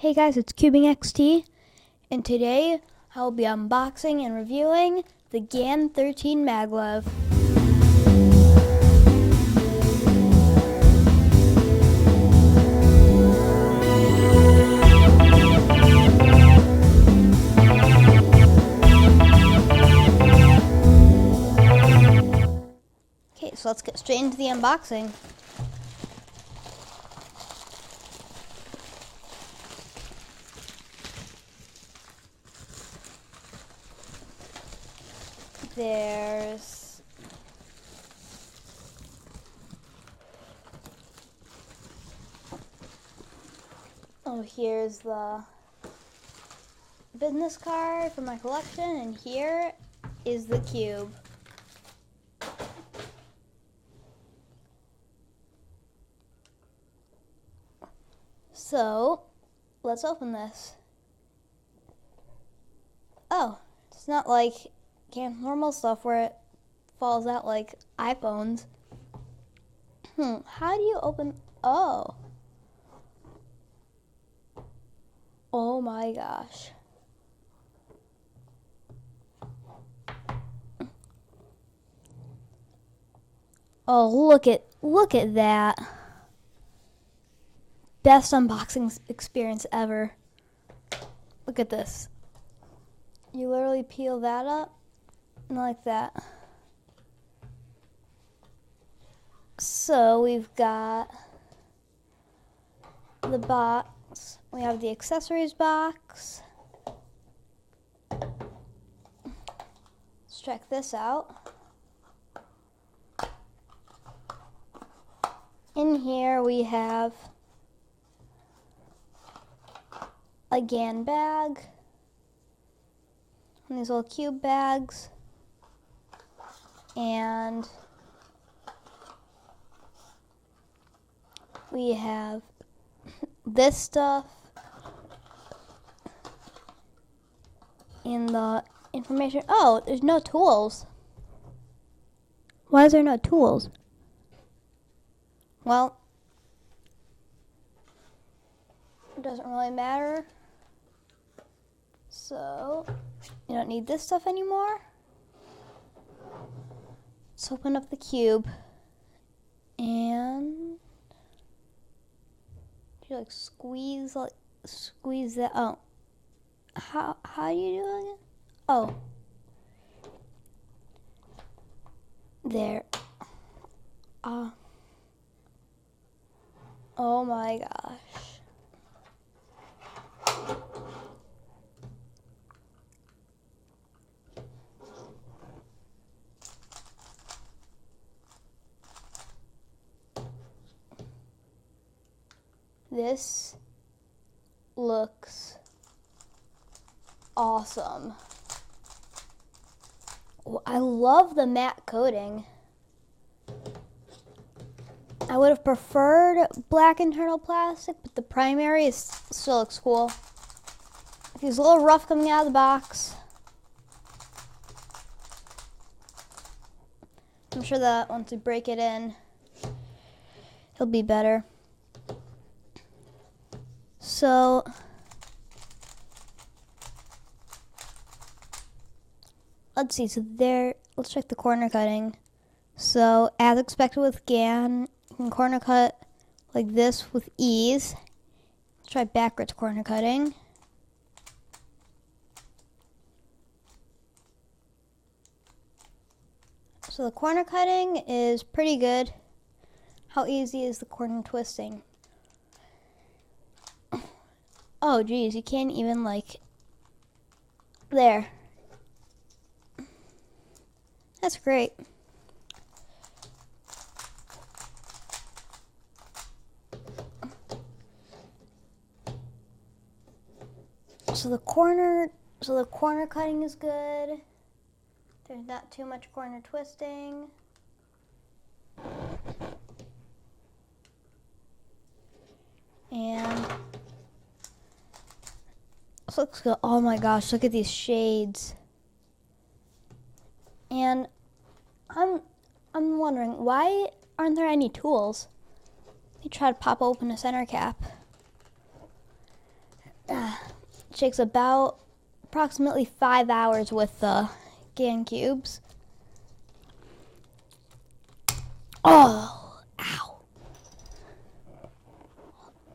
Hey guys, it's Cubing XT, and today I will be unboxing and reviewing the GAN 13 Maglev. Okay, so let's get straight into the unboxing. There's here's the business card for my collection, and here is the cube. So, let's open this. Oh, it's not like normal stuff where it falls out like iPhones. How do you open? Oh my gosh. Oh, look at that. Best unboxing experience ever. Look at this. You literally peel that up and like that. So we've got the box. We have the accessories box. Let's check this out. In here we have a GAN bag, and these little cube bags, and we have this stuff in the information. Oh, there's no tools. Why is there no tools? Well, it doesn't really matter. So, you don't need this stuff anymore. Let's open up the cube. And you squeeze that. Oh, how do you do it again? Oh, there. Oh my gosh. This looks awesome. I love the matte coating. I would have preferred black internal plastic, but the primary still looks cool. It feels a little rough coming out of the box. I'm sure that once we break it in, it'll be better. So, let's see, let's check the corner cutting. So, as expected with GAN, you can corner cut like this with ease. Let's try backwards corner cutting. So the corner cutting is pretty good. How easy is the corner twisting? Oh geez, you can't even there. That's great. So the corner cutting is good. There's not too much corner twisting. And this looks good. Oh my gosh, look at these shades. And I'm wondering, why aren't there any tools? Let me try to pop open a center cap. takes about approximately 5 hours with the gancubes. Oh, ow.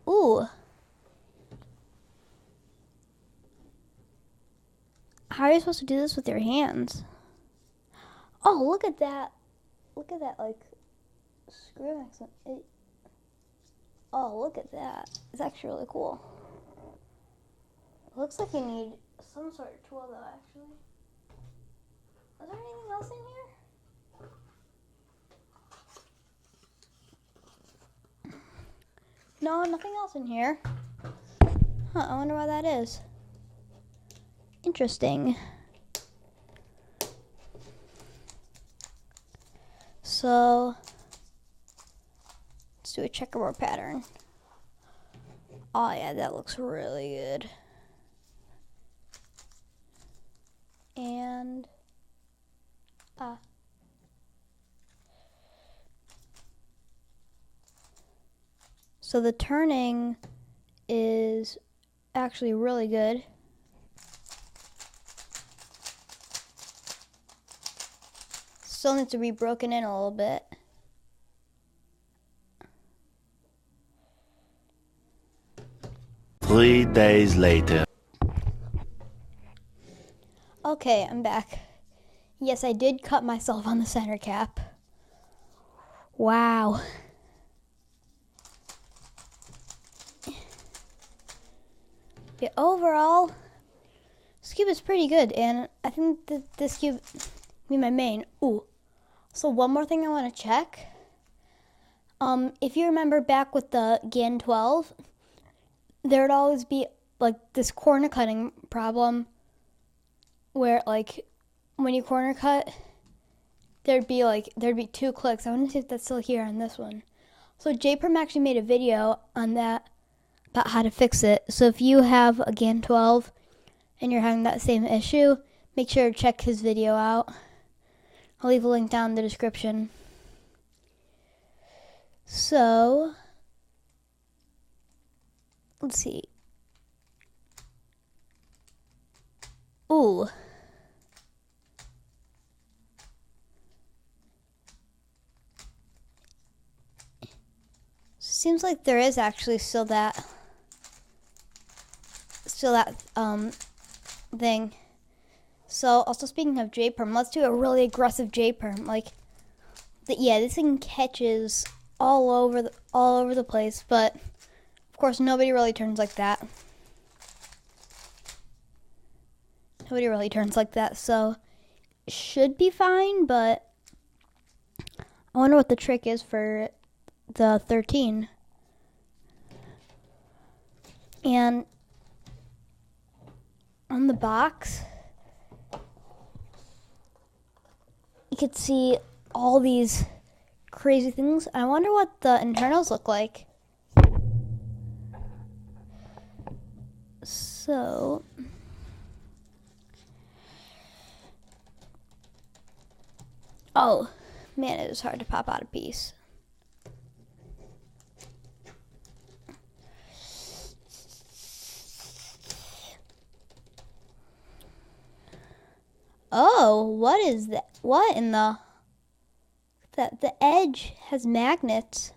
Ooh. How are you supposed to do this with your hands? Oh, look at that. Look at that, like, screw accent. Oh, look at that. It's actually really cool. It looks like you need some sort of tool, though, actually. Is there anything else in here? No, nothing else in here. Huh, I wonder why that is. Interesting. So, let's do a checkerboard pattern. Oh yeah, that looks really good. And, so the turning is actually really good. Still needs to be broken in a little bit. Three days later. Okay, I'm back. Yes, I did cut myself on the center cap. Wow. Yeah, overall, this cube is pretty good, and I think that this cube will be my main. Ooh. So one more thing I want to check. If you remember back with the GAN 12, there'd always be like this corner cutting problem where like when you corner cut, there'd be 2 clicks. I want to see if that's still here on this one. So JPerm actually made a video on that about how to fix it. So if you have a GAN 12 and you're having that same issue, make sure to check his video out. I'll leave a link down in the description. So, let's see. Ooh. Seems like there is actually still that thing. So, also speaking of J-perm, let's do a really aggressive J-perm. Like, yeah, this thing catches all over the place, but of course nobody really turns like that. Nobody really turns like that, so it should be fine, but I wonder what the trick is for the 13. And on the box, you could see all these crazy things. I wonder what the internals look like. So, oh man, it is hard to pop out a piece. Oh, what is that? What in the... The edge has magnets.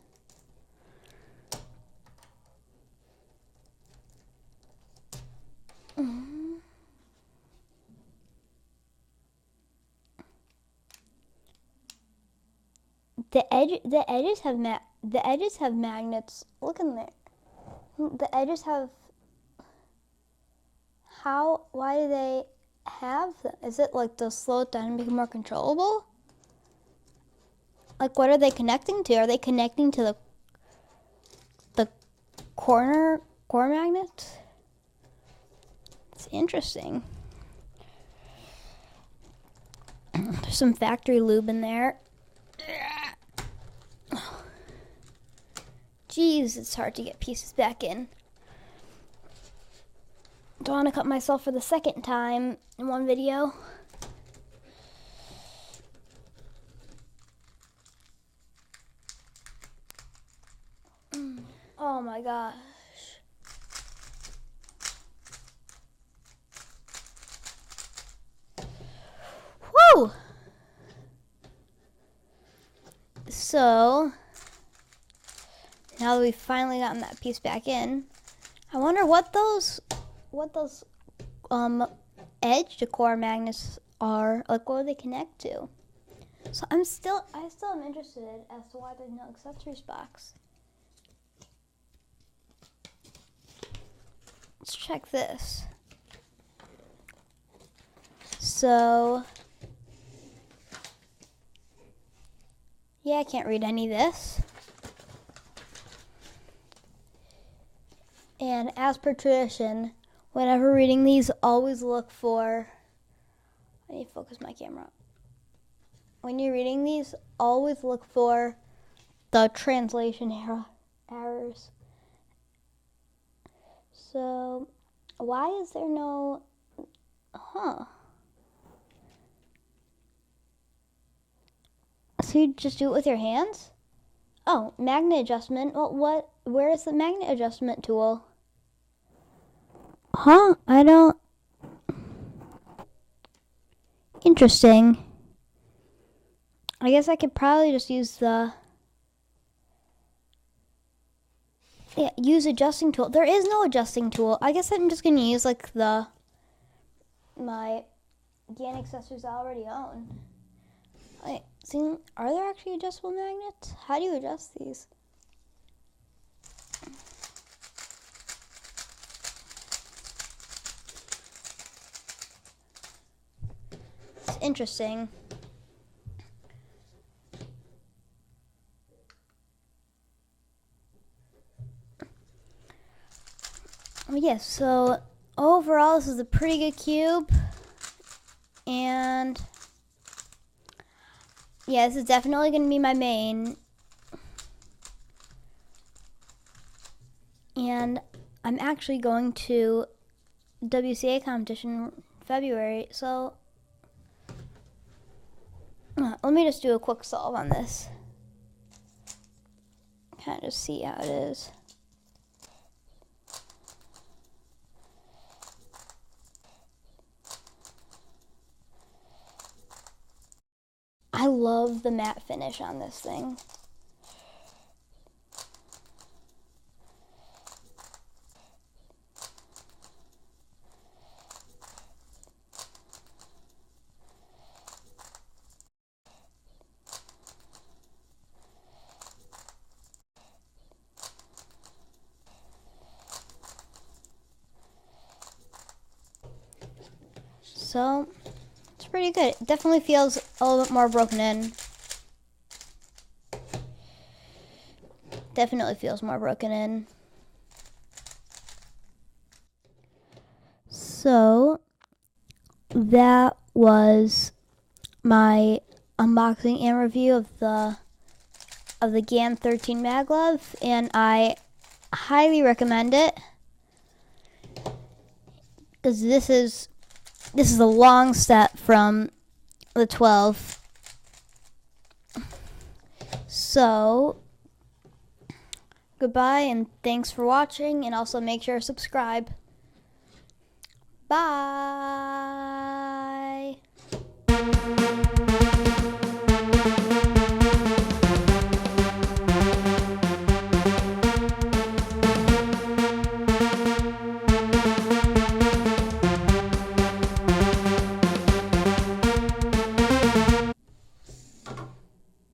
The edges have magnets. Look in there. The edges have... Why do they have them? Is it like to slow it down and make it more controllable? Like, what are they connecting to? Are they connecting to the corner magnets? It's interesting. There's some factory lube in there. Jeez, it's hard to get pieces back in. Don't want to cut myself for the second time in one video. Oh my gosh. Woo! So now that we've finally gotten that piece back in, I wonder what those edge decor magnets are. Like, what do they connect to? So I still am interested as to why there's no accessories box. Let's check this. So yeah, I can't read any of this. And as per tradition, whenever reading these, always look for, I need to focus my camera. When you're reading these, always look for the translation errors. So, why is there no, So you just do it with your hands? Oh, magnet adjustment. Well, where is the magnet adjustment tool? I don't. Interesting. I guess I could probably just use use adjusting tool. There is no adjusting tool. I guess I'm just gonna use like my GAN accessories I already own. Wait, see, are there actually adjustable magnets? How do you adjust these? It's interesting. Yes, so overall this is a pretty good cube, and yeah, this is definitely going to be my main, and I'm actually going to WCA competition in February, so let me just do a quick solve on this, kind of just see how it is. I love the matte finish on this thing. So it's pretty good. It definitely feels a little bit more broken in. Definitely feels more broken in. So that was my unboxing and review of the GAN 13 Maglev, and I highly recommend it because this is a long step from the 12. So goodbye and thanks for watching, and also make sure to subscribe. Bye.